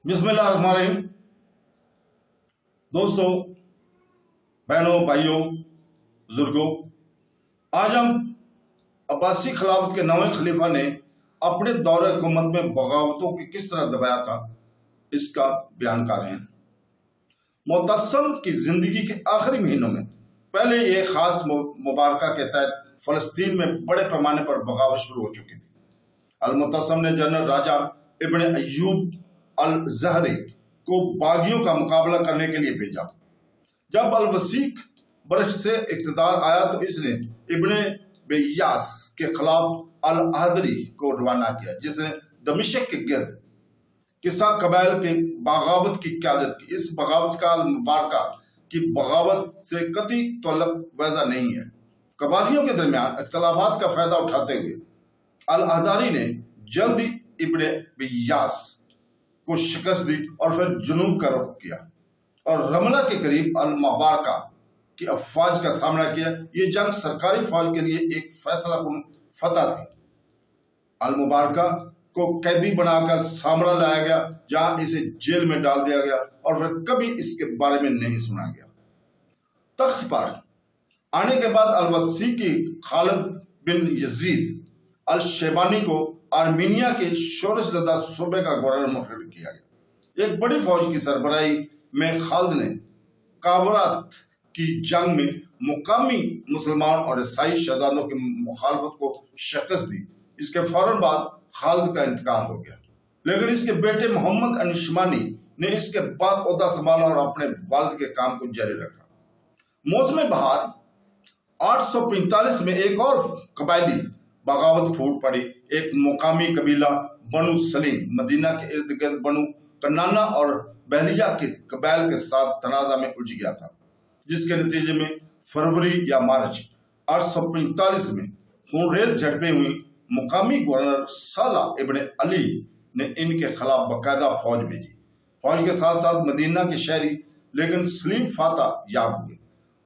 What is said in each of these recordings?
بسم اللہ الرحمن الرحیم۔ دوستوں، بہنوں، بھائیوں، بزرگوں، آج ہم عباسی خلافت کے 9ویں خلیفہ نے اپنے دور حکومت میں بغاوتوں کی کس طرح دبایا تھا، اس کا بیان کر رہے ہیں۔ معتصم کی زندگی کے آخری مہینوں میں پہلے یہ خاص مبارکہ کے تحت فلسطین میں بڑے پیمانے پر بغاوت شروع ہو چکی تھی۔ المعتصم نے جنرل راجہ ابن ایوب الظہری کو باغیوں کا مقابلہ کرنے کے لیے بھیجا۔ جب الوثیق برش سے اقتدار آیا تو اس نے ابن بیاس کے خلاف الحدری کو روانہ کیا، جس نے دمشق کے گرد کسا قبائل کے بغاوت کی قیادت کی۔ اس بغاوت کا المبارکہ کی بغاوت سے قطعی تعلق وضع نہیں ہے۔ قبائلیوں کے درمیان اختلافات کا فائدہ اٹھاتے ہوئے الحدری نے جلدی ابن بیاس کو شکست دی اور پھر جنوب کا رخ کیا اور رملہ کے قریب المبارکہ کی افواج کا سامنا کیا۔ یہ جنگ سرکاری فوج کے لیے ایک فیصلہ کن فتح تھی۔ المبارکہ کو قیدی بنا کر سامرا لایا گیا، جہاں اسے جیل میں ڈال دیا گیا اور پھر کبھی اس کے بارے میں نہیں سنا گیا۔ تخت پر آنے کے بعد الوثیقی خالد بن یزید الشیبانی کو آرمینیا کے شورش زدہ صوبے کا گورنر مقرر کیا گیا۔ ایک بڑی فوج کی سربراہی میں خالد نے کاورات کی جنگ میں مقامی مسلمان اور عیسائی شہزادوں کی مخالفت کو شکست دی۔ اس کے فوراً بعد خالد کا انتقال ہو گیا، لیکن اس کے بیٹے محمد انشمانی نے اس کے بعد عہدہ سنبھالا اور اپنے والد کے کام کو جاری رکھا۔ موسم بہار 845 میں ایک اور قبائلی بغاوت پھوٹ پڑی۔ ایک مقامی قبیلہ بنو سلیم مدینہ کے ارد گرد بنو کنانا اور بہلیہ کے قبائل کے ساتھ تنازع میں الجھ گیا تھا، جس کے نتیجے میں فروری یا مارچ 845 میں خونریز جھڑپیں ہوئیں۔ مقامی گورنر صالح ابن علی نے ان کے خلاف باقاعدہ فوج بھیجی۔ فوج کے ساتھ ساتھ مدینہ کے شہری لیکن سلیم فاتح یاب ہوئے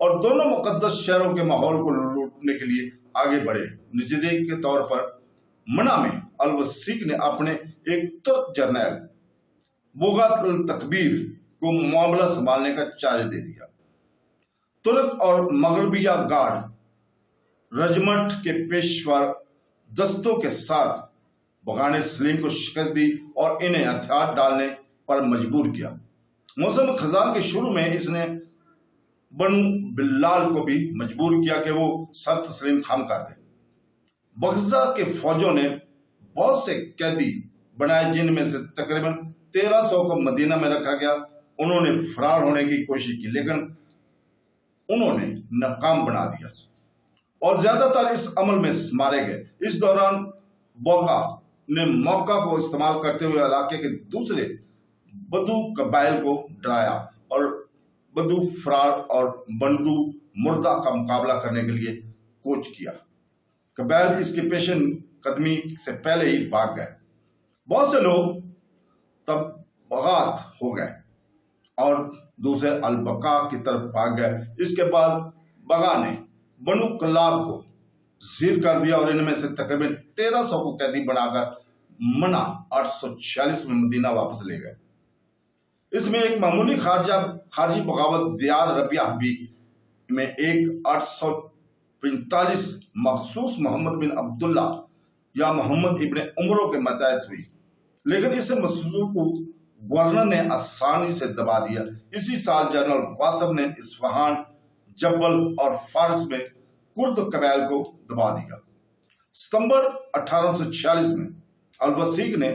اور دونوں مقدس شہروں کے ماحول کو لوٹنے کے لیے آگے بڑھے۔ نتیجے کے طور پر منع میں الوثیق نے اپنے ایک ترک جرنیل بغات التکبیر کو معاملہ سنبھالنے کا چارج دے دیا۔ ترک اور مغربیہ گارڈ رجمنٹ کے پیشوا دستوں کے ساتھ بغان سلیم کو شکست دی اور انہیں ہتھیار ڈالنے پر مجبور کیا۔ موسم خزاں کے شروع میں اس نے بنو بلال کو بھی مجبور کیا کہ وہ سر تسلیم خم کر دے۔ بغزہ کے فوجوں نے بہت سے قیدی بنائے، جن میں سے تقریباً 1300 کو مدینہ میں رکھا گیا۔ انہوں نے فرار ہونے کی کوشش کی، لیکن انہوں نے ناکام بنا دیا اور زیادہ تر اس عمل میں مارے گئے۔ اس دوران بوگا نے موقع کو استعمال کرتے ہوئے علاقے کے دوسرے بدو قبائل کو ڈرایا اور بدو فرار اور بندو مردہ کا مقابلہ کرنے کے لیے کوچ کیا۔ قبائل اس کے پیشن قدمی سے پہلے ہی بھاگ گئے۔ بہت سے لوگ تب بغات ہو گئے اور دوسرے البقا کی طرف بھاگ گئے۔ اس کے بعد بغا نے بنو کلاب کو زیر کر دیا اور ان میں سے تقریباً 1300 کو قیدی بنا کر منع 846 میں مدینہ واپس لے گئے۔ اس میں ایک معمولی خارجی بغاوت دیار ربیہ بھی میں ایک 845 مخصوص محمد بن عبداللہ یا محمد ابن عمرو کے ماتحت ہوئی، لیکن اس مسلوب کو گورنر نے آسانی سے دبا دیا۔ اسی سال جنرل واصف نے اصفہان، جبل اور فارس میں کرد قبائل کو دبا دیا۔ ستمبر 1846 میں الوثیق نے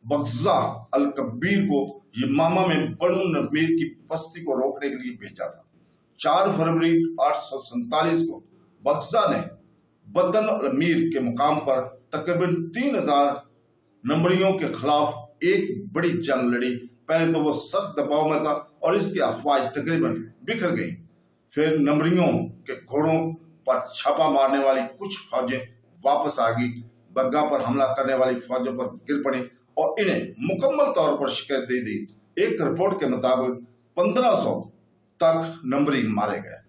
بغزہ الکبیر کو یمامہ میں بنو نمیر کی بستی کو روکنے کے لیے بھیجا تھا۔ 4 فروری 847 کو بغزہ نے بدن الامیر کے مقام پر تقریباً 3000 نمبریوں کے خلاف ایک بڑی جنگ لڑی۔ پہلے تو وہ سخت دباؤ میں تھا اور اس کی افواج تقریباً بکھر گئی۔ پھر نمبریوں کے گھوڑوں پر چھاپا مارنے والی کچھ فوجیں واپس آ گئی، بگا پر حملہ کرنے والی فوجوں پر گر پڑیں اور انہیں مکمل طور پر شکست دے دی۔ ایک رپورٹ کے مطابق 1500 تک نمبری مارے گئے۔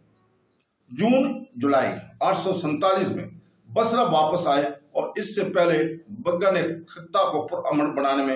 جون جولائی 847 میں بصرہ واپس آئے اور اس سے پہلے بگا نے خطہ کو پرامن بنانے میں